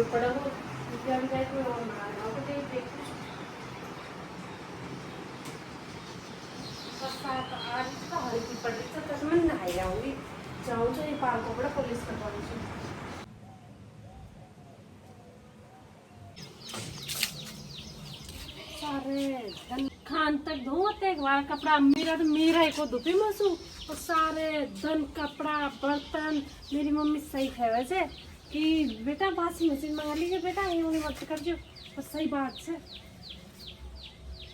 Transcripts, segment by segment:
पड़ा हो क्या भी जाए तो मारना हो तो देख आज तो हर की पड़ रही तो मैं नहाई जाऊंगी जाऊँ तो ये पार को बड़ा पुलिस करवा सारे धन खान तक धोते एक बार कपड़ा मेरा को धुपी मसू और सारे धन कपड़ा बर्तन मेरी मम्मी सही है वैसे कि बेटा वाशिंग मशीन मंगा लीजिए बेटा ये उन्हें मत कर जो और सही बात है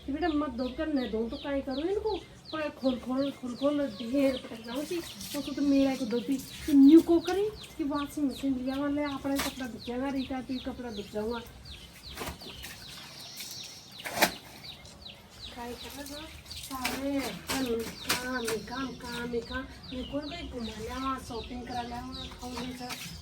कि बेटा मत धो कर नहीं धो तो क्या करूँ इनको पर खोल खोल खोल खोल ढेर पटक जाऊँ सी तो मेरा को धोती कि न्यू को करी कि वाशिंग मशीन लिया वाले अपने कपड़ा धुक जाएगा रिका तो कपड़ा धुक जाऊँगा सारे काम मैं कौन गई घुमा लिया शॉपिंग करा लिया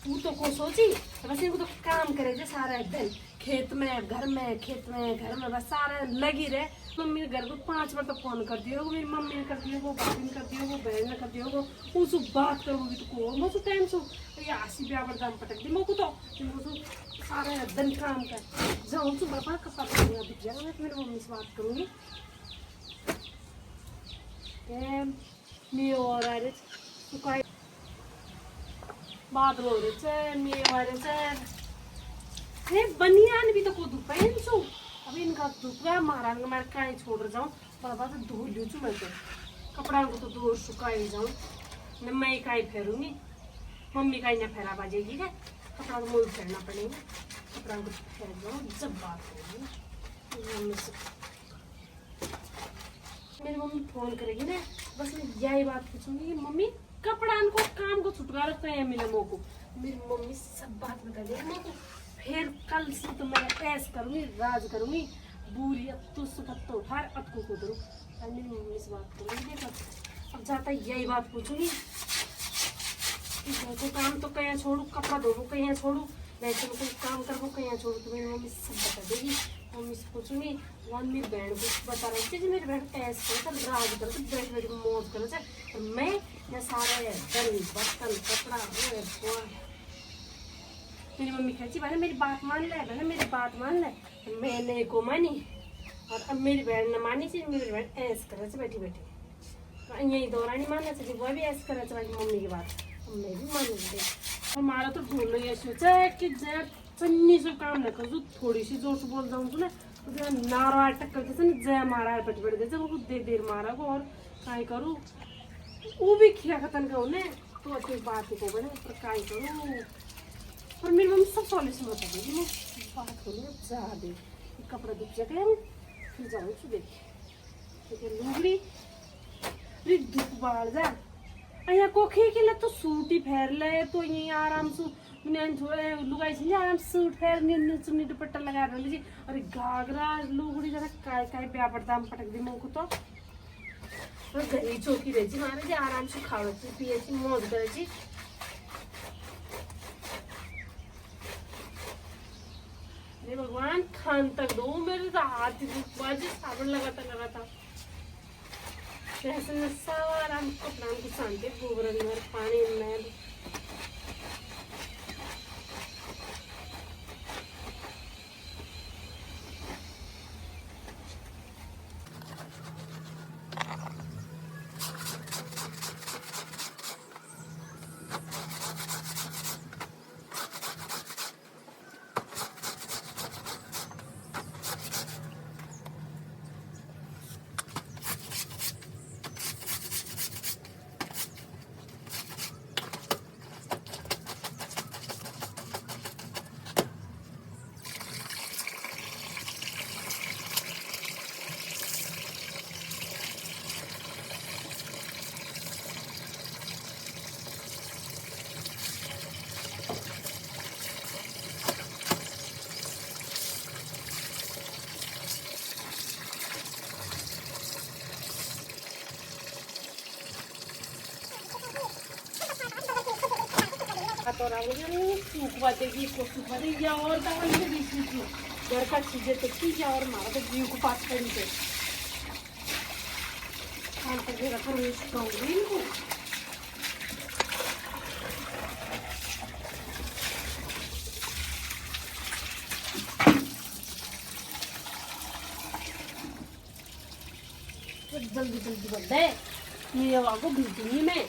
वो तो को सोची बस इनको तो काम करे जे सारा दिन खेत में घर में बस सारा लगी रहे मम्मी ने घर को 5 बार तो फोन कर दियो मेरी मम्मी ने कर दियो वो भाभी ने कर दियो वो बहन ने कर दियो वो उस बात करूँगी तो को मैं टाइम सो ये आसी ब्याह पर दाम पटक दी मैं तो सारा दिन काम कर जाऊँ तो बाबा कपड़ा दिख जाएगा मैं मेरी मम्मी से बात करूँगी मी और सुकाई बादल हो रहे मी और बनियान भी तो को धूप है इनसु अब इनका धूप गया मारा मैं कहीं छोड़ जाऊँ बाबा तो धो लू चू मैं तो कपड़ा को तो दूर सुखाई जाऊँ न मैं कहीं फेरूंगी मम्मी कहीं ना फेरा बाजेगी है कपड़ा को मुझे फेरना पड़ेगा कपड़ा को फेर जाऊँ जब बात करेंगी मम्मी से मेरी मम्मी फोन करेगी ना बस मैं यही बात पूछूंगी कि मम्मी कपड़ा को काम को छुटकारा कहीं मिला मोको मेरी मम्मी सब बात बता देगी मोको फिर कल से तो मैं ऐस करूंगी राज करूंगी बुरी तो उठा अतको को करूँ मेरी मम्मी से बात करूंगी देखा अब जाता यही बात पूछूंगी कि काम तो कहीं छोड़ू कपड़ा धोबू कहीं छोड़ू वैसे मैं कोई काम करबो कहीं छोड़ू तो मेरी मम्मी सब बता देगी मम्मी से पूछूंगी वन मेरी बहन को बता रही थी मेरी बहन ऐसे करे राज करे तो बैठ बैठ मौज करे तो मैं सारे दल बर्तन कपड़ा मेरी मम्मी कहती भाई मेरी बात मान ले बहन मेरी बात मान ले तो मैंने को मानी और अब मेरी बहन ने मानी थी मेरी बहन ऐसे करे बैठी बैठी तो यही दौरानी मानना चाहिए वो भी ऐसे करे भाई मम्मी की बात मैं भी मान लूँगी हमारा तो ढूंढ ये सोचा है कि चन्नी से काम न कर थोड़ी सी जोर से बोल जाऊँ तो ना तो नारा टक्कर जैसे ना जय मारा है पट जैसे वो देर मारा को और काय करूँ वो भी खिया खतन का उन्हें तो अच्छी बात को बने पर काय करूँ पर मेरी मम्मी सब सॉल्यूशन बता देगी मैं बात करूँ जा दे कपड़ा दुख जगह फिर जाऊँ तो देखिए लूंगी फिर धूप बाढ़ जा अँ कोखे के लिए तो सूट ही फेर ले तो यही आराम से थोड़े लुगाई थी आराम सूट फेर चुन्नी दुपट्टा लगा रही अरे घाघरा लुगड़ी जरा काय ब्याह पर दाम पटक दी मुँह को तो घरी चौकी रही मारे जी आराम से खाओ पिए मौज करे भगवान खान तक दो मेरे तो हाथ साबुन लगाता ऐसे सारा कपड़ा को शांति गोबर पानी में तो सूखवा देगी इसको सूखवा देगी या और दवाई से भी सूखी घर का चीजें तो चीज और हमारा तो जीव को पास करी थे खान तक रखा सूखाऊंगी इनको जल्दी जल्दी कर दे, ये वाको भेजूंगी मैं।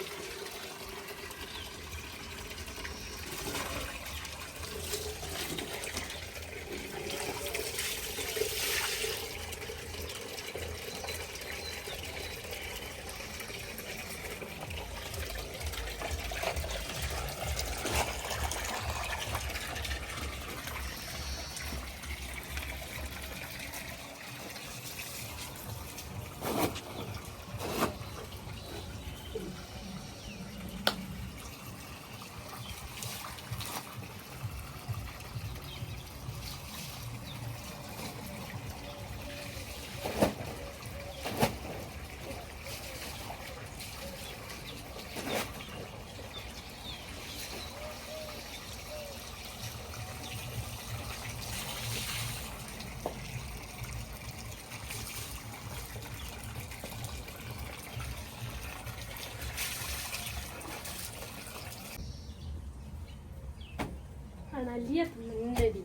खाना लिया तुमने दी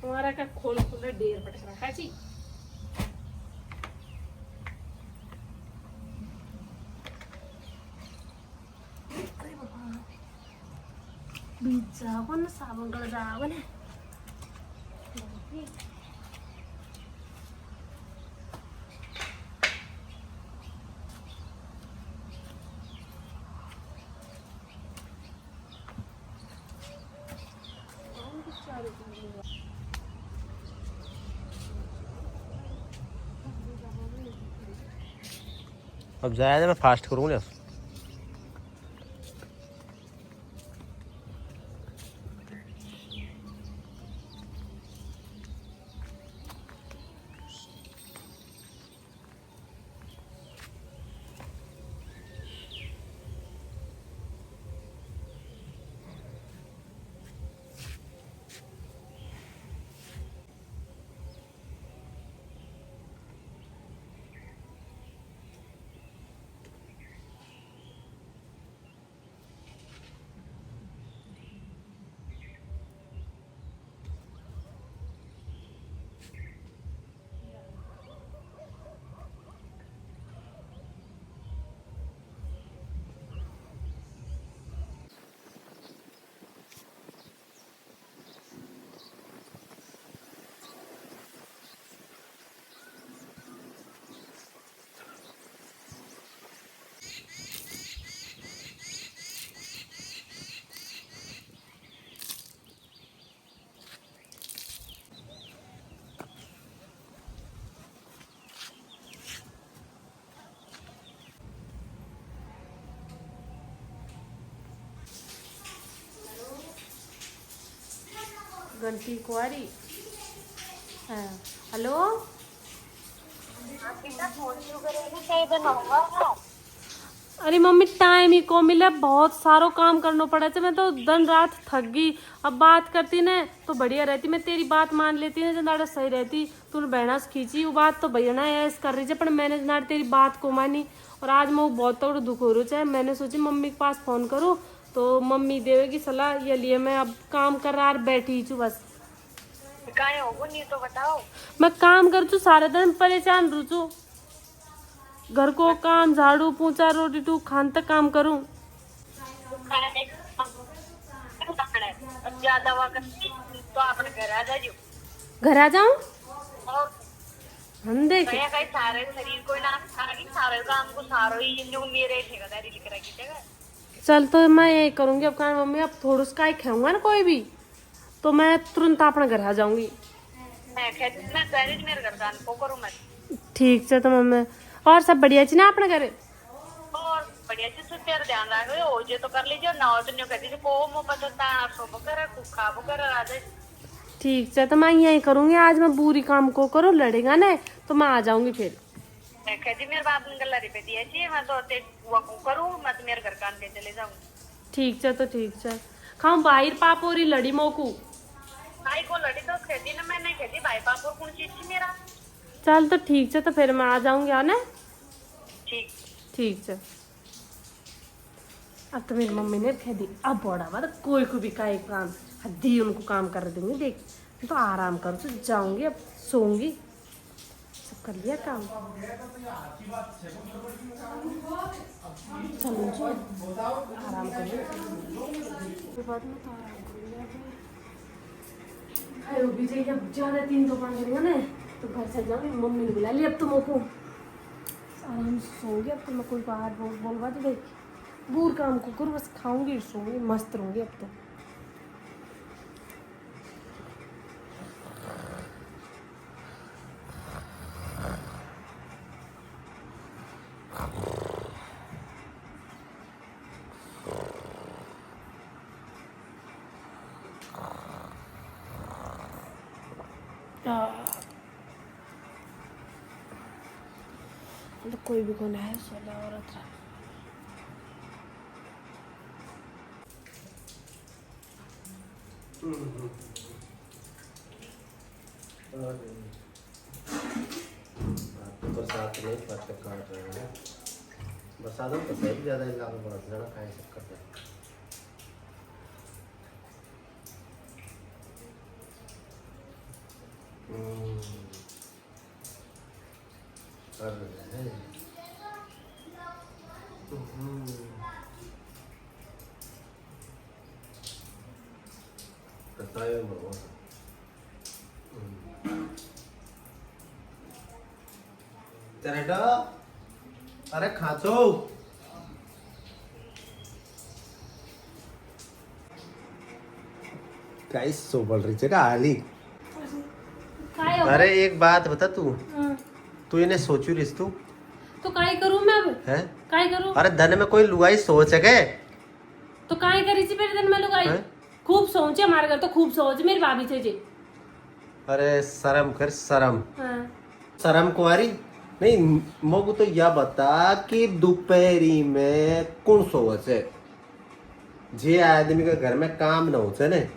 हमारा का खोल खोल ढेर पटक रखा जी। अरे बाबा बीच जावन साबुन कर जावन है। अब जाया मैं फास्ट करूँगा। घंटी कुआरी। हाँ हेलो अरे मम्मी टाइम ही को मिला, बहुत सारो काम करना पड़ा था। मैं तो दिन रात थक गई। अब बात करती ना तो बढ़िया रहती, मैं तेरी बात मान लेती ना जनाड़ा सही रहती। तूने बहना से खींची वो बात तो भैया ना ऐस कर रही है, पर मैंने जनाड़ तेरी बात को मानी। और आज मैं बहुत तगड़ दुख हो रहा है। मैंने सोची मम्मी के पास फोन करूँ तो मम्मी देवेगी सलाह, ये लिए मैं अब काम कर रहा बैठी छू बस। नहीं तो बताओ। मैं काम कर चु सारे दिन परेशान रू चु, घर को काम झाड़ू पोछा रोटी टू खान तक काम करूं। ज्यादा तो अपने घर आ जाओ। घर आ जाऊं और हम देख कहीं सारे शरीर को ना सारे काम को सारो ही जो मेरे ठेकेदारी लिख रखी जगह। चल तो मैं यही करूंगी। अब कहा मम्मी अब थोड़ा सा खाऊंगा ना कोई भी तो मैं तुरंत अपने घर आ जाऊंगी। मैं मेरे घर काम को करूं मैं। ठीक है तो मम्मी और सब बढ़िया छी ना अपने घर? और बढ़िया चीज तो तेरा ध्यान रखो हो जे तो कर लीजिए ना हो तो नहीं कहती को मो पता ताना सो बकर कुखा बकर राधे। ठीक है तो मैं यही करूंगी। आज मैं पूरी काम को करूँ, लड़ेगा ना तो मैं आ जाऊंगी फिर। मैं कहती मेरे बाप ने गल्ला पे दिया चाहिए मैं तो ते वो करूं मैं तो मेरे घर काम पे चले जाऊं। ठीक है तो ठीक है खाऊं बाहर पापोरी लड़ी मोकू भाई को लड़ी तो खेती ना मैं नहीं खेती भाई पापड़ कौन चीज थी मेरा। चल तो ठीक है तो फिर मैं आ जाऊंगी आना। ठीक ठीक है। अब तो मेरी मम्मी ने कह दी अब बड़ा बात कोई को भी का एक काम हद्दी उनको काम कर देंगे। देख तो आराम कर तो जाऊंगी अब सोऊंगी। सब कर लिया काम। चलो जी आराम करिए, बाद में तो आराम करेंगे। वो भी जब ज़्यादा 3 तो 5 करेंगे ना तो घर से जाऊँगी, मम्मी ने बुला लिया अब तो मोको आराम से सोऊंगी। अब तो मैं कोई बाहर बोलवा दे दूर काम को करूँ, बस खाऊंगी सोऊंगी मस्त रहूँगी अब तो। तो कोई भी कौन है सोला औरत रहा। बरसात नहीं पत्ते काट रहे हैं, बरसात में पता ही ज़्यादा इलाका बरस जाना खाए सब करते हैं। कर रहे हैं बताए बहुत तेरा अरे खाचो काय सो बोल रही है आली। काय हो? अरे एक बात बता तू हाँ। तू इन्हें सोचू रिस तू तो काय करूँ मैं अब? है? काय करूँ? अरे धन में कोई लुगाई सोच है के? तो काय करी थी मेरे दिन में लुगाई? हैं? खूब सोचे हमारे घर तो खूब सोच मेरी भाभी थे जी। अरे शर्म कर शर्म, हाँ। शर्म कुंवारी नहीं। मोगु तो यह बता कि दोपहरी में कौन सोच है? जे आदमी के घर में काम न हो ने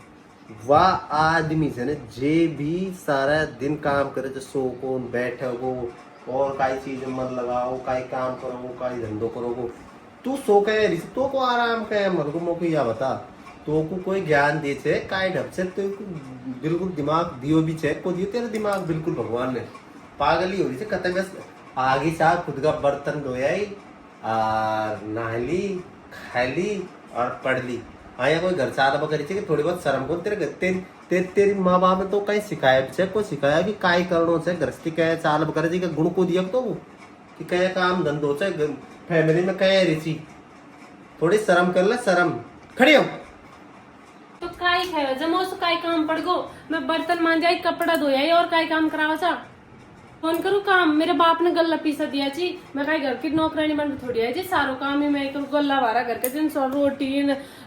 वह आदमी से ने जे भी सारा दिन काम करे जो सो को बैठे को और काई चीज मन लगाओ काई काम करो काई धंधो करो तू सो के रिश्तों को आराम के मरगो मोको यह बता तो को कोई ज्ञान दे छे काई ढप से तो बिल्कुल दिमाग दियो भी छे को दियो तेरा दिमाग बिल्कुल भगवान ने पागल ही हो रही है कतई बस आगे सा खुद का बर्तन धोयाई और नहली खाली और पढ़ ली। आया कोई घर चाल करी कि थोड़ी बहुत शर्म को तेरी माँ बाप ने तो कहीं सिखाया छे को सिखाया कि काई करनो छे गृहस्थी कहे चाल करे के गुण को दिया तो कि कहे काम धंधो छे फैमिली में कहे रिची थोड़ी शर्म कर ले शर्म खड़ी हो तो काय खायो जमो सो काय काम पड़ गो मैं बर्तन मांजाई कपड़ा धोयाई और काय काम करावा चा फोन करूँ काम मेरे बाप ने गल्ला पीसा दिया जी मैं कहीं घर की नौकरानी बन थोड़ी है जी सारो काम ही मैं करूँ गल्ला वारा करके दिन सो रोटी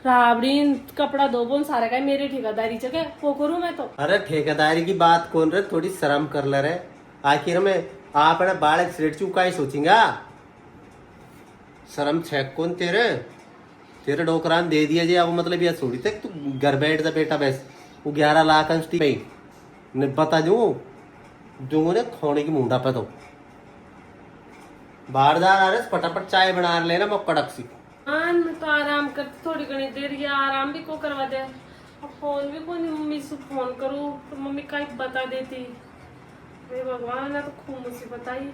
राबड़ी कपड़ा धोबो सारा का मेरी ठेकेदारी जगह वो करूँ मैं तो। अरे ठेकेदारी की बात कौन रहे थोड़ी शर्म कर ले रहे आखिर में आप बाल एक्सीडेंट चुका ही सोचेंगा शर्म छेक कौन तेरे डोकरान दे दिया जी अब मतलब यह छोड़ी तक तू घर बैठ जा बेटा बस वो 11 लाख ने बता दू जो ने खोने की मुंडा पे तो बारदार आ रहे फटाफट चाय बना लेना मैं कड़क सी। हाँ मैं तो आराम कर थोड़ी घनी देर या आराम भी को करवा दे अब फोन भी को मम्मी से फोन करूँ तो मम्मी का बता देती अरे भगवान ना तो खूब मुसीबत आई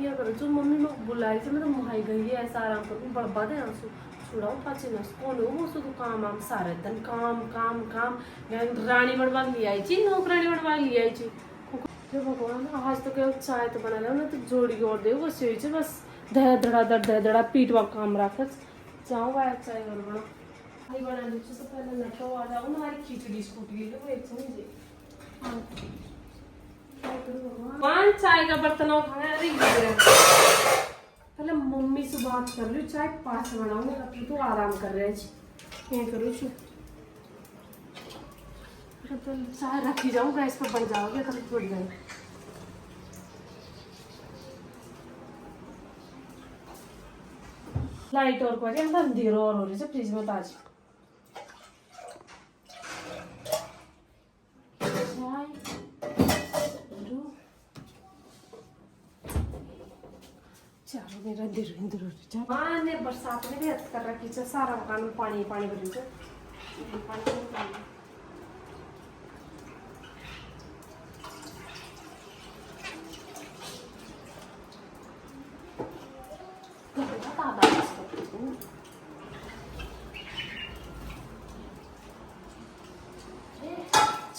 ये करो जो मम्मी मैं बुलाई थी मैं तो मुहाई गई है ऐसा आराम करूँ बर्बाद है आंसू छुड़ाओ पाचे न कौन हो वो शुद्ध काम आम सारे दिन काम काम काम रानी बनवा ली आई थी नौकरानी बनवा ली आई थी भगवान आज तो क्या चाय तो बना लो ना तो जोड़ी और दे बस यही बस दह धड़ा पीटवा काम रख जाऊँ बाहर चाय और बना भाई बना लीजिए तो पहले न तो आ जाओ ना हमारी खिचड़ी छूट गई वो एक समझे भगवान चाय का बर्तन उठाया अरे पहले मम्मी से बात कर ली चाय पास बनाऊंगी तब तो आराम कर रहे हैं करो तो चाय रखी जाऊँ गैस पर बढ़ जाओगे कभी बढ़ जाए लाइट और कर अंदर अंधेरो और हो रही है फ्रिज में ताज चारों मेरा अंधेरो अंधेरो हो रही है हाँ ने बरसात में भी हद कर रखी है सारा मकान में पानी पानी भर रही है पानी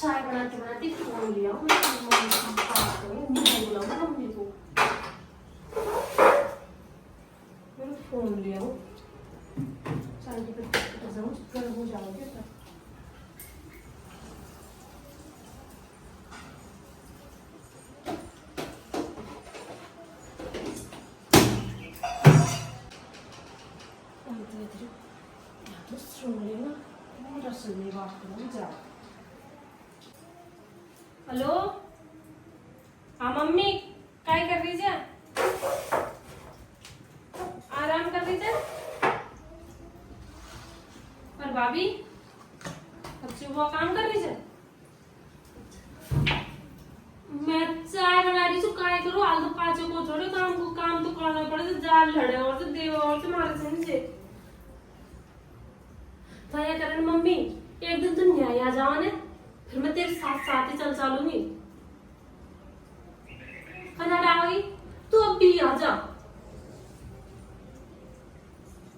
चाय बनाते बनाते फोन लिया हूँ, मैं मम्मी से बात करूँ, नहीं बुलाऊँ मम्मी को। मैंने फोन लिया हूँ, चाय के पे जाऊँ, गर्म हो जाओगे तब। तो सुन लेना, मेरा सुनने बात करूँ जाओ। हेलो, हाँ मम्मी, काय कर रही है? आराम कर रही है? और भाभी, अब सुबह काम कर रही है? मैं चाय बना रही हूँ, काय करूँ? आलू पाँचों को छोड़ो, काम तो करना पड़े, जाल लड़े और तो देव और तो मारे समझे। तो क्या करें मम्मी, एक दिन तो न्याय आ जाओ ने, फिर मैं तेरे साथ साथ ही चल चलूंगी। कनाडा आ गई, तू अब भी आ जा।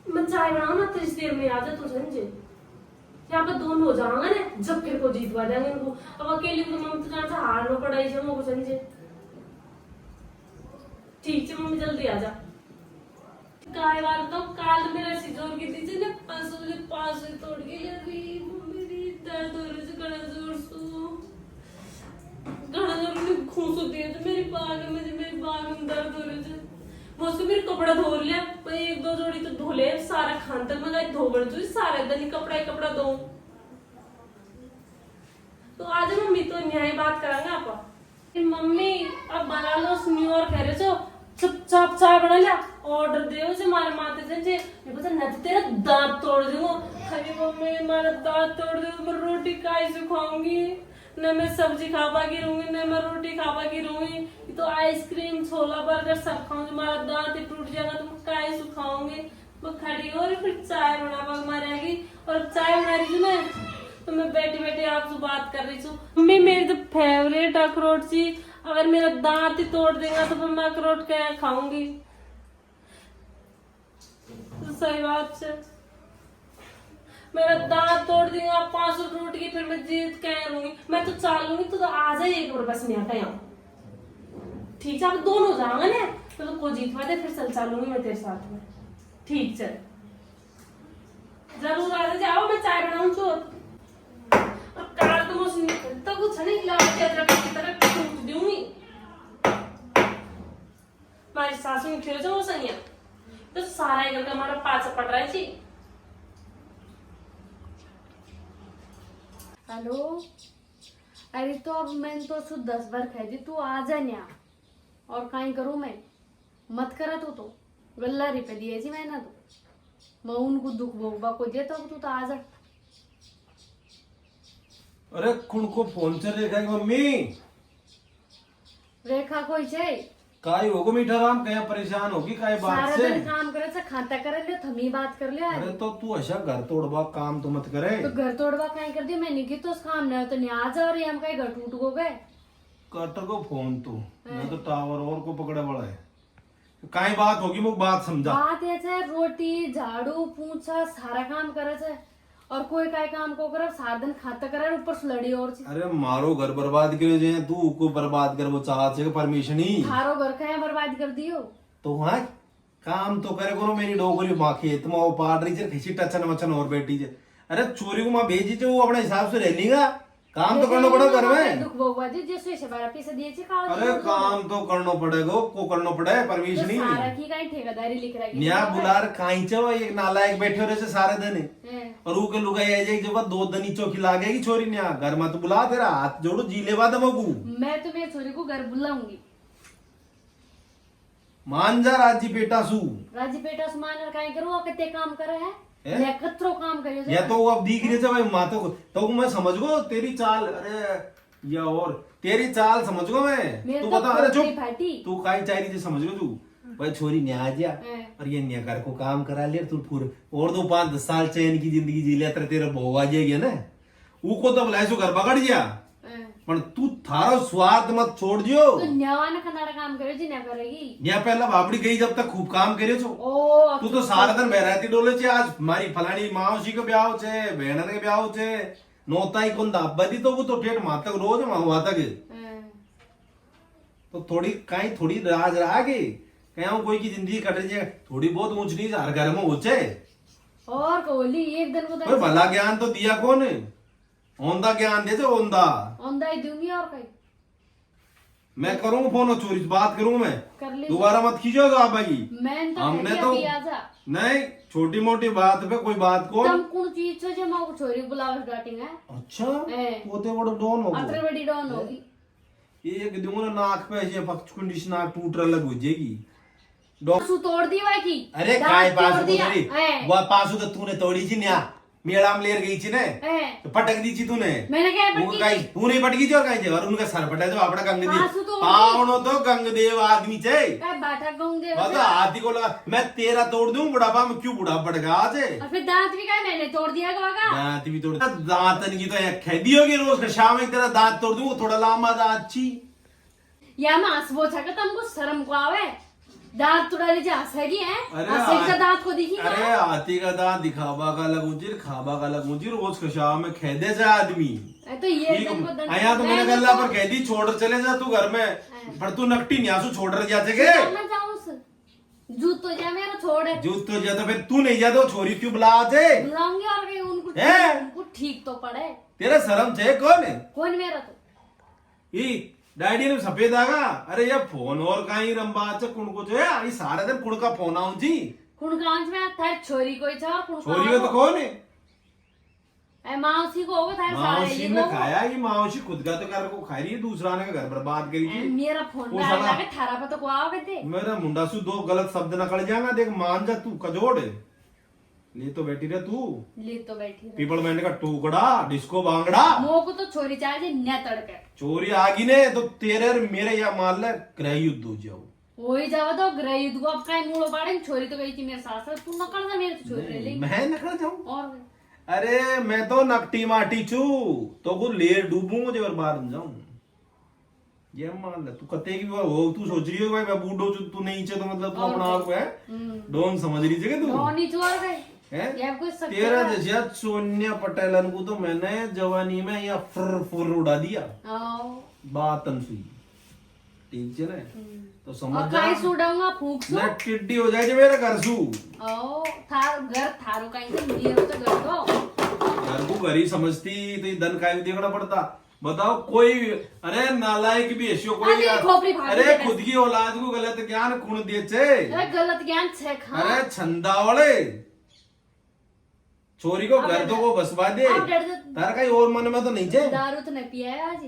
मैं चाय बनाऊं ना, तो इस देर में आ जा तू समझे। यहाँ पर दोनों हो जाएंगे ना, जब फिर को जीतवा देंगे इनको। अब अकेले तो मम्मी तो जहाँ से हार नो पड़ाई से मुझे समझे। ठीक है मम्मी, जल्दी आ जा। काय बात तो काल मेरा सिजोर की थी ने परसों से पास से तोड़ के ले रही मेरी दर्द हो रही से गला जोर सो गला जोर में खून होती है तो मेरी बाग में दर्द हो रही है। वो उसको मेरे कपड़ा धो लिया, पर एक दो जोड़ी तो धो ले, सारा खान तक मैं धो बड़ जो सारा दिन ही कपड़ा ही कपड़ा दो। तो आज मम्मी तो न्याय बात करांगे आप। मम्मी अब बना लो न्यू और कह रहे हो चुपचाप चाय बना लिया, ऑर्डर दे से मारे माते से मेरे को न तो तेरा दांत तोड़ दूंगा। अरे मम्मी मेरा दांत तोड़ दूंगा, मैं रोटी काहे से खाऊंगी, न मैं सब्जी खा पागी रहूंगी, न मैं रोटी खा पागी रहूंगी। ये तो आइसक्रीम छोला बर्गर सब खाऊंगी, मेरा दांत ही टूट जाएगा तो मैं काहे से खाऊंगी। मैं खड़ी हो रही फिर चाय बना पाग मारेगी, और चाय बना रही थी मैं तो मैं बैठी बैठी आपसे बात कर रही हूँ। मम्मी मेरी तो फेवरेट अखरोट थी, अगर मेरा दांत ही तोड़ देगा तो मैं अखरोट क्या खाऊंगी। तो सही बात है, मेरा दांत तोड़ देगा 500 अखरोट की, फिर मैं जीत क्या करूंगी। मैं तो चालूंगी तो आ जाए एक बार बस नहीं आता यहाँ। ठीक है, आप दोनों जाओगे ना तो को जीतवा दे, फिर चल चालूंगी मैं तेरे साथ में। ठीक चल, जरूर आ जाओ, मैं चाय बनाऊं तो कार तो मुझे निकलता कुछ नहीं, लाल अदरक की तरह टूट दूंगी। हमारी सासू ने खेल जाओ सही है तो सारा ही घर का हमारा पाचा पड़ रहा है जी। हेलो, अरे तो अब मैंने तो 10 बार कह दी, तू आ जा न्या। और काई करूं मैं, मत करा तो गल्ला रिपे दिए जी मैंने तो मैं उनको दुख भोगवा को दे तो तू तो आ जा। अरे कुण को फोन चल रेखा की मम्मी रेखा कोई छे काय होगो मीठा राम, कहीं परेशान होगी काय बात सारा से? दिन काम करे से खाता करे ले थमी बात कर ले। अरे तो तू ऐसा घर तोड़वा काम तो मत करे। तो घर तोड़वा काई कर दिया मैंने की, तो उस काम न तो नहीं आ जा, और हम कहीं घर टूट गो गए। कट को फोन तू मैं तो टावर और को पकड़े बड़ा है, काई बात होगी मुझे बात समझा। बात ये छे रोटी झाड़ू पूछा सारा काम करे छे, और कोई काय काम को करे सारा दिन खाता करे, ऊपर से लड़ी और छे। अरे मारो घर बर्बाद करे जे तू को बर्बाद कर वो चाहत छे परमिशन ही थारो घर का बर्बाद कर दियो। तो हाँ काम तो करे करो, मेरी डोगरी माँ खेत में वो पाड़ रही है, खिसी टचन वचन और बैठी है। अरे चोरी को माँ भेजी थे, वो अपने हिसाब से रह लेगा, काम तो करना पड़ेगा घर में। दुख भोगवा दी जैसे से बारा पैसे दिए छे खाओ। अरे काम तो करना पड़ेगा, को करना पड़े परमिशन ही सारा की काई ठेकेदारी लिख रही न्या बुलार काई चो एक नालायक बैठे रहे से सारे दिन है। और ऊ के लुगाई आ जाएगी जब 2 दिन चौकी लागेगी छोरी न्या घर में तो बुला तेरा हाथ जोड़ो जीले बाद मगू। मैं तो मेरी छोरी को घर बुलाऊंगी। मान जा राजी बेटा सू राजी बेटा सुमान और काई करूं, कते काम करे है मैं कतरो काम करे या तो वो अब दिख रही है भाई मातो को तो मैं समझ गो तेरी चाल। अरे या और तेरी चाल समझ गो मैं, तू बता। अरे चुप, तू काई चाह रही थी समझ गो तू भाई छोरी न्या जा और ये न्या घर को काम करा ले तू पूरे और 2-5-10 साल चैन की जिंदगी जी ले तेरा बहु आ जाएगी ना, वो को तो बुलाए सो घर पकड़ गया पण तू थारो स्वार्थ मत छोड़ दियो। तो न्यावाना खनाड़ा काम करे जी ना करेगी। न्या पहला बाबड़ी गई जब तक खूब काम करे छो। ओ तू तो सारा दिन बहराती डोले छे, आज मारी फलानी मावसी के ब्याह छे, बहन के ब्याह छे, नोता ही कौन दाबदी तो वो तो ठेठ मातक रोज माहुआ तक तो थोड़ी कहीं थोड़ी राज रहा के कहीं कोई की जिंदगी कट रही है थोड़ी बहुत ऊंच नीच हर घर में होचे और कोली एक दिन को पर भला ज्ञान तो दिया कौन है औंधा ज्ञान दे जो औंधा औंधा ही दूंगी और कहीं मैं करूंगा फोन और चोरी बात करूंगा मैं कर ली दोबारा मत खींचो तो आप आएगी मैं तो हमने तो आजा नहीं छोटी मोटी बात पे कोई बात को तुम कौन चीज छो जो मां को छोरी बुलाव स्टार्टिंग है अच्छा वो तो बड़ा डॉन हो अत्र बड़ी डॉन होगी एक दूंगा नाक पे ये पक्ष नाक टूट रहा लग हो जाएगी पासू तोड़ दी भाई की अरे काय पासू को तेरी वो पासू तो तूने तोड़ी थी ना मेला में लेर गई थी ने तो पटक दी थी तूने मैंने क्या वो पटकी काई तू नहीं पटकी थी और काई थी और उनका सर पटा जो अपना पासू गंगदेव तो पावनो तो गंगदेव आदमी थे क्या बाटा गंग दे वो तो हाथी को लगा मैं तेरा तोड़ दूं बुढ़ापा में क्यों बुढ़ा पड़ गया आज और फिर दांत भी क्या मैंने तोड़ दिया का दांत भी तोड़ दांतन की तो खेदी होगी रोज का शाम में तेरा दांत तोड़ दूं थोड़ा लंबा दांत छी या मांस वो छका तुमको शर्म को आवे दांत तोड़ा लीजिए हंसेगी है अरे हंसेगी का दांत को दिखी अरे हाथी का दांत दिखावा का लगूंजी खाबा का लगूंजी रोज का शाम में खेदे जा आदमी तो ये ठीक तुमको दंड आया तो मैंने गल्ला पर कह दी छोड़ चले जा तू घर में पर तू नकटी न्यासू छोड़ रह जाते के मैं जाऊं जूत तो जा मेरा छोड़ जूत तो जाता फिर तू नहीं जाता छोरी क्यों बुला आते बुलाऊंगी और कहीं उनको ठीक तो पड़े तेरा शर्म छे कौन है कौन मेरा तो ई डैडी ने सफेद आगा अरे ये फोन और कहीं रंबाच कुण को जो है ये सारा दिन कुण का फोन आऊं जी कुण कांच में थार छोरी कोई छा और कुण छोरी को तो कौन है ए माउसी को होगा थार सारे मावशी ने खाया कि मावशी खुद का तो कर को खा रही है दूसरा ने घर बर्बाद करी थी मेरा फोन वो में साला- आके थारा पे तो को आओगे थे मेरा मुंडा सु दो गलत शब्द निकल जाएगा देख मान जा तू कजोड़ ले तो बैठी रहे तू ले तो बैठी रहे पीपल मैंने का टुकड़ा डिस्को बांगड़ा मो को तो छोरी चाहिए न तड़के चोरी आगी ने तो तेरे और मेरे या मान ले गृह युद्ध हो जाओ वही जावा तो गृह युद्ध को अब कहीं मूड़ो पाड़े छोरी तो गई थी मेरे साथ तू नकल जा मेरे तो छोरी ले मैं नकड़ा जाऊं और अरे मैं तो नकटी माटी चू तो को ले डूबूंगा जो बाहर जाऊं ये मान ले तू कते की वो तू सोच रही हो भाई मैं बूढ़ो तू नहीं चे तो मतलब तू अपना आप है डोन समझ रही थी तू धोनी चोर गए हैं? ये कोई सच्चा तेरा जैसा सोनिया पटेलन को तो मैंने जवानी में या फुर फुर उड़ा दिया आओ बातन सुई ठीक है ना तो समझ और जा काई सुडाऊंगा फूक सु मैं टिड्डी हो जाए मेरे घर सू आओ थार घर थारो काई से मेरे तो घर दो घर को घर ही समझती तो ये धन काय देखना पड़ता बताओ कोई अरे नालायक भी ऐसी कोई अरे खोपड़ी फाड़ अरे देते खुद की औलाद को गलत ज्ञान कौन दे छे अरे गलत ज्ञान छे खा अरे छंदा वाले छोरी को घर तो को बसवा दे आप डर दे तार का और मन में तो नहीं छे दारू तो नहीं पिया है आज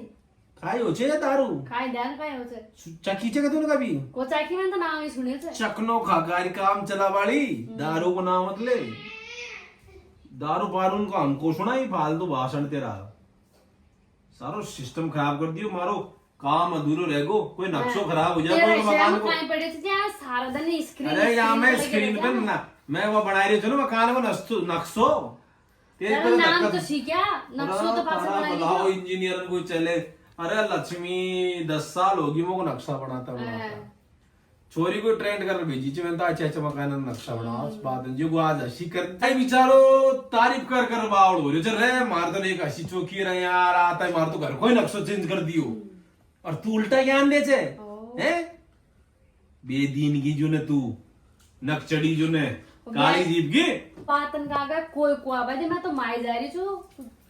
खाई हो छे दारू खाई ध्यान खाई हो छे चकी छे तूने कभी को चाकी में तो नाम ही सुने छे चकनो खाकारी काम चला वाली दारू को नाम मत ले दारू पारून को हमको सुना ही फालतू भाषण तेरा सारो सिस्टम खराब कर दियो मारो काम अधूरो रह गो कोई नक्शो खराब हो जाए कोई मकान को काई पड़े थे यार सारा दिन स्क्रीन अरे यहाँ मैं स्क्रीन पे ना मैं वो बना रही थी ना मकान को नक्शो तेरे तेरा नाम तो सीखा नक्शो तो पास बना बताओ इंजीनियर को चले अरे लक्ष्मी 10 साल होगी वो नक्शा बनाता छोरी को ट्रेंड कर भेजी थी मैंने अच्छा अच्छा मकान नक्शा बना उस बात जो को आज हसी कर बिचारो तारीफ कर कर बावड़ हो रही रे मार तो एक हसी चौकी रहे यार आता है मार तो घर कोई नक्शा चेंज कर दियो और तू उल्टा ज्ञान दे छे हैं बेदीन की जो ने तू नकचड़ी जो ने काली जीप की पातन का कोई को आवाज मैं तो माई जा रही छू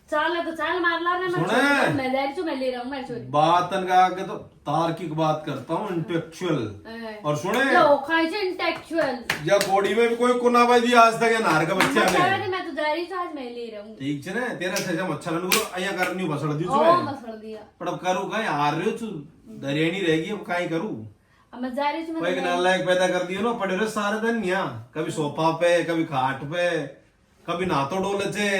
चाल तो चाल मार ला मैं सुने। मैं जा रही छू मैं ले रहा हूं मैं छोरी बातन का आगे तो तार्किक बात करता हूँ इंटेलेक्चुअल और सुने तो खाई छे इंटेलेक्चुअल या कोड़ी में भी कोई कुनाबाजी आज तक या नार का बच्चा ने मैं तो जा रही छू आज मैं ले रहा हूं ठीक छे ने तेरा से मच्छर नु अया करनी बसड़ दी ओ छे मसड़ दिया पर अब करू कहीं हार रहे छु दरियानी रहेगी अब काई करू अब मैं जा रही छू कोई नालायक पैदा कर दियो ना पड़े रहे सारे दिन यहाँ कभी सोफा पे कभी खाट पे कभी नातो डोले छे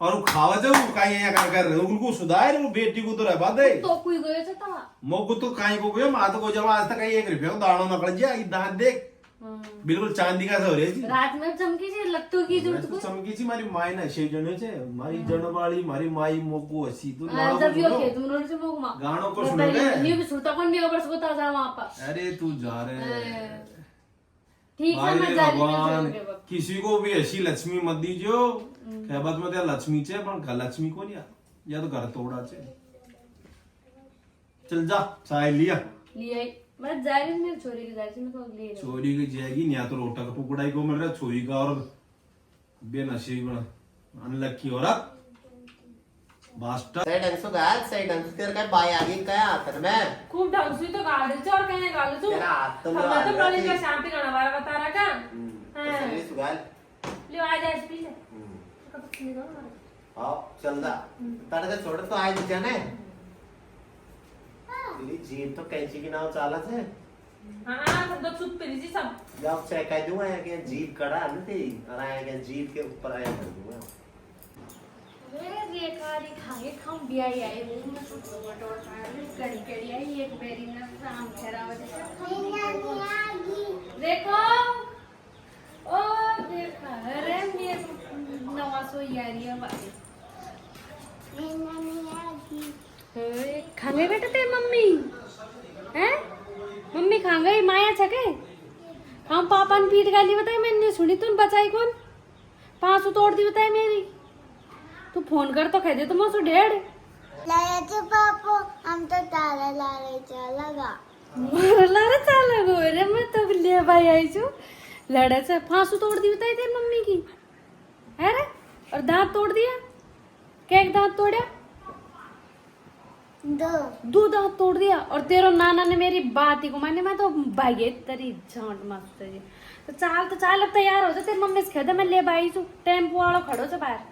और वो खावा जाओ काई यहाँ कर उनको सुधार वो बेटी को तो रहबा दे तो कोई गयो छे ता मोको तो काई को गयो मां तो को जमा आज तक 1 रुपया दाणो नकल जा ई दांत देख बिल्कुल चांदी का सा हो रे जी रात में चमकी छे लट्टू की जरूरत तो को चमकी छी मारी माई ना छे जने छे मारी जनवाड़ी मारी माई मोको हसी तू जब यो के तुम रोड से मोगमा गाणो को सुनो दे न्यू भी सुनता कौन भी ऊपर से बता जा वहां पर अरे तू जा रे ठीक है मैं अरे जा रही हूँ भगवान, जोर के वक्त। किसी को भी ऐसी लक्ष्मी मत दीजियो कहबत में त्या लक्ष्मी छे पण लक्ष्मी को या तो घर तोड़ा छे। चल जा चाय लिया लिए आई। मैं जा रही हूँ मेरी छोरी की जा रही मैं तो ले रही हूँ। चोरी की जाएगी या तो रोटा का टुकड़ा को मिल रहा चोरी का और बेनसीब अनलक्की औरत बास्टर सही ढंग से गाल सही ढंग से तेरे का बाय आगे क्या आता है मैं खूब ढंग से तो गाड़ दे और कहीं गाड़ दे तेरा हाथ तो अब लगा तो लिया कॉलेज का थी। शांति गाना वाला बता रहा था सही सुगाल ले आ जा इस पीछे कब तक नहीं गाना आओ चल जा तारे का छोड़ तो आए दिखा ने तेरी जीभ तो कैंची की नाव चाला थे हां सब तो चुप पे जी सब जब चेक कर दूंगा कि जीभ कड़ा न थी और आया कि जीभ के ऊपर आया कर दूंगा ये खाली खाए खाऊं भी आई आई मुंह में कुछ बटोर खाए कड़ी कड़ी आई एक बेरी ना राम खेरा वजह देखो ओ देखा अरे ये नवा सो यारी है वाली खा गई बेटा ते मम्मी हैं मम्मी खा गई माया छके हम पापा ने पीट गाली बताई मैंने सुनी तुम बचाई कौन पांसू तोड़ दी बताई मेरी तू फोन कर तो कह दे तुम उसको ढेड़ लायाचे पापो हम तो तारा लारायचा लगा लारे चाल गो रे मैं तो ले भाई आई छु लड़ाचा फांसू तोड़ दी बताई तेरी मम्मी की अरे और दांत तोड़ दिया क्या एक दांत तोड़ा दो दांत तोड़ दिया और तेरो नाना ने मेरी बात ही को माने मैं तो भागे तेरी झांट मस्त जी तो चाल अब तैयार हो जा तेरी मम्मी से कह दे मैं ले भाई छु टेम्पो वाला खड़ो से बाहर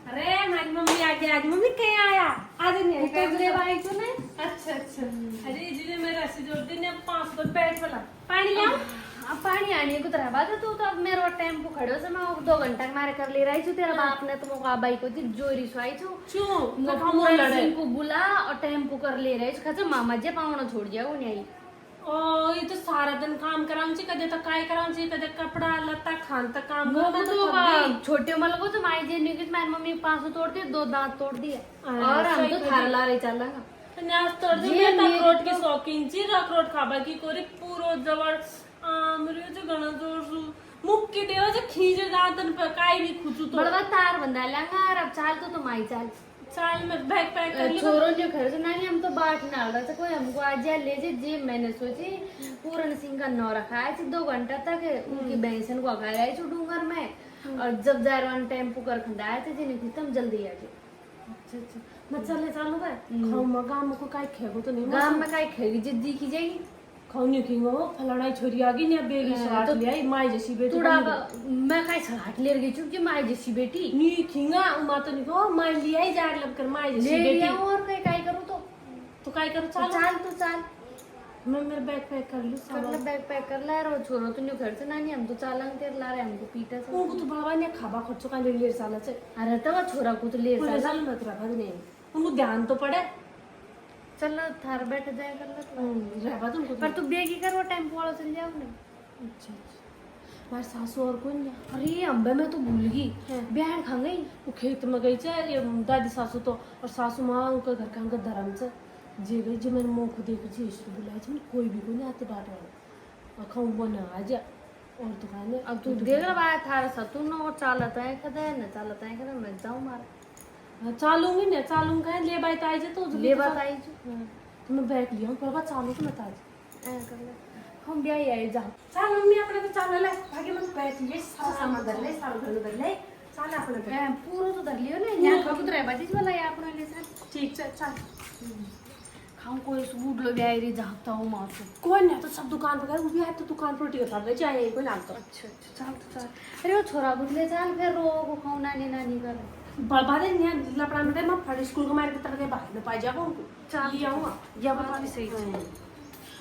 अरे हमारी मम्मी आ गई आज मम्मी कहीं आया आज नहीं आई तो ले भाई छु ने अच्छा अरे जी मेरे रस्सी जोड़ दी ने 500 बैठ वाला पानी ले अब पानी आने को तरह बात है तू तो अब मेरा टेम्पो खड़ो से मैं 2 घंटा मारे कर ले रही छु तेरा बाप ने तो मुका बाई को जी जोरी सुई छु क्यों मैं तो हम लड़े को बुला और टेम्पो कर ले रही छु खचा मामा जे पावना छोड़ जाओ नहीं आई ओ ये तो सारा दिन काम कराऊं ची कदे तो काय कराऊं ची कदे कपड़ा लत्ता खान तक काम वो करना तो थक गई। छोटे मल को तो माई जे निकट मेरी मम्मी 500 तोड़ दिए 2 दांत तोड़ दिए अरे, और हम सही तो कह थार दी। ला रही चल रहा न्यास तोड़ दे ये मैं मेरे अखरोट की तो- शौकीन ची अखरोट खाबा की कोरी पूरो जवळ आमरे जो गणा जोर सु मुक्की देव जो खीजे जातन पे काय भी खुचू तो बड़वा तार बंदा लंगा और अब चाल तो माई चाल चाल में बैग पैक कर लियो छोरो जो घर से नानी हम तो बाट ना रहा था कोई हमको आज या ले जे मैंने सोची पूरन सिंह का नौ रखा है 2 घंटा तक उनकी बैंसन को अगा रही छु डूंगर में और जब जारवान टेम्पो कर खंडाया थे जिन्हें खत्म जल्दी आ जाए अच्छा मैं चले चालू है खाऊ म गाम को काय खेगो तो नहीं गांव में काय खेगी जिद्दी की जाएगी खाऊ नहीं खिंगो फलड़ाई छोरी आ गई ने बेगी साथ ले आई माई जैसी बेटी तूड़ा मैं काय सलाट ले गई चुप माई जैसी बेटी नी खिंगा उमा तो नहीं को माई ले आई जार लब कर माई ले जैसी लिया बेटी और काय काय करूँ तो काय करो तो चाल चाल तो चाल मैं मेरा बैग पैक कर लूं कर ले बैग पैक कर ला रो छोरो तो न्यू घर से नानी हम तो चालंग तेर ला रहे हमको पीटा से उनको तो बाबा ने खाबा खर्चो का ले साला से अरे तब छोरा को तो ले कोई साला साल मत रखा नहीं उनको ध्यान तो पड़े चल थार बैठ जाए कर ले रहबा तुमको पर तू बेगी कर वो टेम्पो वाला चल जाओ ना अच्छा हमारे सासू और कौन है अरे अम्बे मैं तो भूल गई बिहार खा गई वो खेत में गई चे ये दादी सासू तो और सासू माँ उनका घर का उनका धर्म से जे गई जो मैंने मुंह को देखो जी इसको बुलाई थी कोई भी कोई नहीं आते बाट वाला और खाऊं वो ना आ जा और दुकान है अब तू देख रहा बाय थार सतु न और चालता है कदे न चालता है कदे मैं जाऊं मार चालूंगी ना चालूंगा ले बाई ताई जे तो ले बात आई जो तो मैं बैग लिया पर बात चालू तो मत आज ऐ कर ले हम भी आई जा चाल मम्मी अपने तो चालू ले भागे मत बैठ ले सारा सामान धर ले सारा घर धर ले चाल अपने पे ऐ पूरो तो धर लियो ने यहाँ खाऊ तो रह बाजी वाला है अपने ले सर ठीक है चल खाऊं कोई सूट लो भी आई रे जाता हूं मां से कौन है तो सब दुकान पर गए वो भी है तो दुकान पर टिकट लग जाए कोई नाम तो अच्छा अच्छा चल तो चल अरे वो छोरा बुदले चल फिर रो को खाऊं नानी नानी कर बर्बादे नहीं लपड़ा में मैं फड़ स्कूल को मार के तरह के बाहर में पाई जाऊंगा उनको चल लिया हूं या बात भी सही है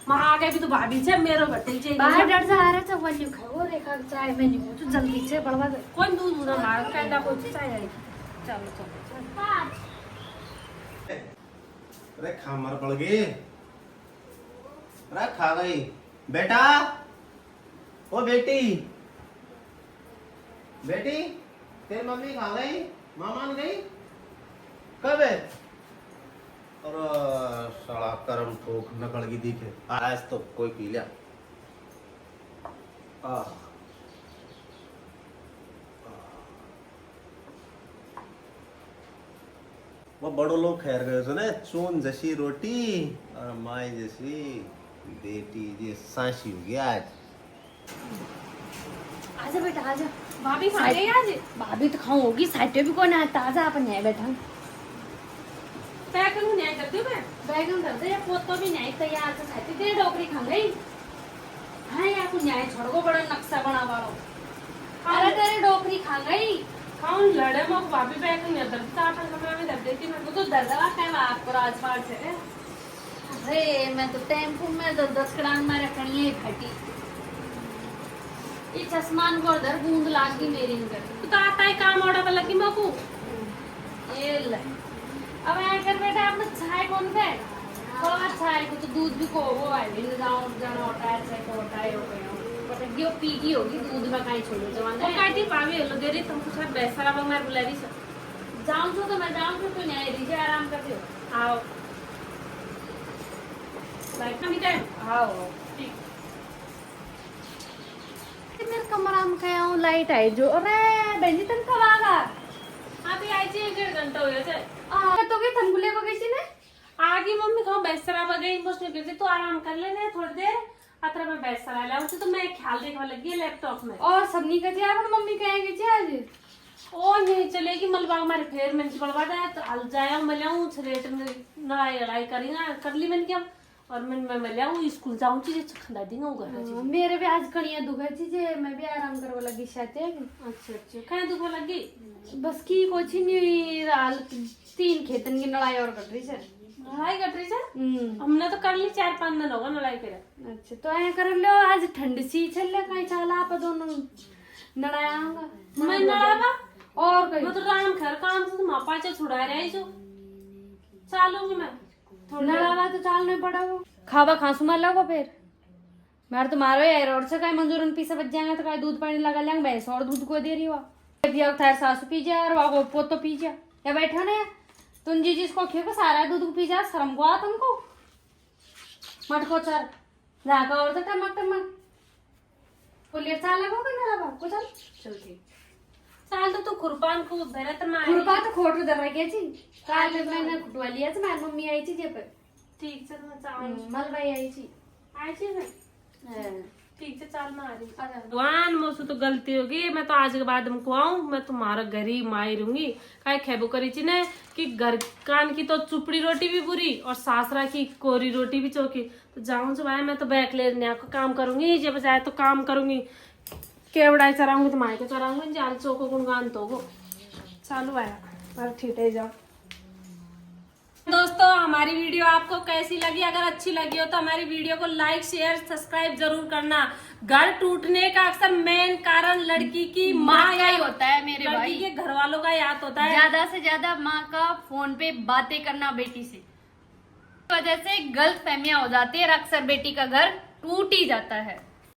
मां आगे भी तो भाभी छे मेरो बटे जे बाहर डर जा आ रहा था वन्यू खाओ रेखा चाय में नहीं तो जल्दी से बड़वा दे कौन दूध उधर मार कांदा को चाय आई चलो चलो अरे खामर पड़ गई अरे खा गई बेटा ओ बेटी बेटी तेरी मम्मी खा गई मामा ने गई कब है और साला करम ठोक नकल की दिखे आज तो कोई पी लिया वो बड़ो लोग खैर गए थे ना, चून जैसी रोटी और माई जैसी बेटी, ये सांसी हो गया आज। आजा बेटा आजा। भाभी खा गई आज? भाभी तो खाऊं होगी, साइड भी कौन है, ताजा अपन है बैठा। पैक करूं, न्याय करती हूँ मैं। बैगन कर दे, पोतो भी नहीं तैयार से खाती तेरी डोकरी खा गई। हाँ यार कुछ न्याय छोड़ को बड़ा नक्शा बना वालो। अरे तेरी डोकरी खा गई। खाऊं लड़े मो भाभी पैक नहीं दर्द था, अपन कमरा में दर्द देती मैं। वो तो दर्द का टाइम आपको राजपाट से। अरे मैं तो टेम्पो में 10 कड़ान मारे कणिए फटी। ये चश्मान को उधर बूंद लाग गई मेरी इनकर। तू तो आता है काम ऑर्डर लगी मको। ये ले। अब आकर बेटा आपने चाय कौन पे? और चाय को तो दूध भी को वो है ले जाओ जाना होता है, चाय को होता है हो गया। पता क्यों पी की होगी दूध में काई छोड़ो जवान। वो कहती भाभी हेलो दे रही तुमको शायद बेसरा बंगार बुला रही सब। जाऊं तो मैं जाऊं तो नहीं आई रही आराम करती हो। आओ लाइट का टाइम आओ ठीक। मेरे कमरा में क्या हूँ लाइट आई जो। अरे बहन जी तुम कब आ गए? अभी आई थी 1.5 घंटा हो गया थे। तो के थनगुले को किसी ने आगे मम्मी कहो बेसरा बगई मुझे कहती तू आराम कर ले थोड़ी देर। अतर मैं बेसरा लाऊं तो मैं ख्याल देखने लगी है लैपटॉप में। और सबनी का जी अपन मम्मी कहेंगे जी आज। ओ नहीं चलेगी मलबा हमारे फेर में पड़वा दे तो हल जाया मल्याऊं छरेट में लड़ाई लड़ाई करी ना कर ली मैंने क्या। और मैं मल्याऊं स्कूल जाऊं चीज खंदा दी ना घर। मेरे भी आज कणिया दुखा थी जे मैं भी आराम करवा लगी शायद। अच्छा अच्छा कहीं दुखा लगी? बस की कुछ नहीं राल 3 खेतन की लड़ाई और कट रही है। लड़ाई कट रही है? हमने तो कर ली 4-5 दिन होगा लड़ाई करे। अच्छा तो ऐ कर लो आज ठंड सी चल कहीं चला आप दोनों नड़ायाऊंगा। मैं नड़ावा और कहीं मैं तो राम घर काम से माँ पाचा छुड़ा रही जो चालूंगी मैं नड़ावा तो चालने पड़ा वो खावा खांसू मार लगो फिर मार तो मारो यार। और से कहीं मंजूरन पीसा बच जाएंगे तो कहीं दूध पानी लगा लेंगे भैंस और दूध को दे रही हो थार सासू पी जा और वो पोतो पी जा या बैठा ना तुम जी जिसको खियो को सारा दूध को पी जा शर्म को आ तुमको मटको चल जाकर और तो टमक टमक पुलिस चाल लगोगे ना बाप को चल चल ठीक चाल तो तू कुर्बान को बेरत में खुरपा तो खोट उधर रह गया जी काल मैंने खुटवा लिया था मेरी मम्मी आई थी जे पर ठीक से मैं चाल मलबाई आई थी आई थी मैं ठीक से चाल में आ रही। अच्छा भगवान मुझसे तो गलती होगी। मैं तो आज के बाद हमको आऊं मैं तुम्हारा घर ही माई रहूंगी। काय खेबो करी थी ने कि घर कान की तो चुपड़ी रोटी भी बुरी और सासरा की कोरी रोटी भी चौकी। तो जाऊं जो भाई मैं तो बैक ले न्या को काम करूंगी जब जाए तो काम करूंगी केवड़ाई चराऊंगी तो माई को चराऊंगी जाल चौको गुणगान तो वो चालू आया पर ठीक है जाओ। दोस्तों हमारी वीडियो आपको कैसी लगी? अगर अच्छी लगी हो तो हमारी वीडियो को लाइक शेयर सब्सक्राइब जरूर करना। घर टूटने का अक्सर मेन कारण लड़की की माँ का ही होता है मेरे लड़की भाई। के घर वालों का याद होता है। ज्यादा से ज्यादा माँ का फोन पे बातें करना बेटी से वजह से गलत फहमियां हो जाती है और अक्सर बेटी का घर टूट ही जाता है।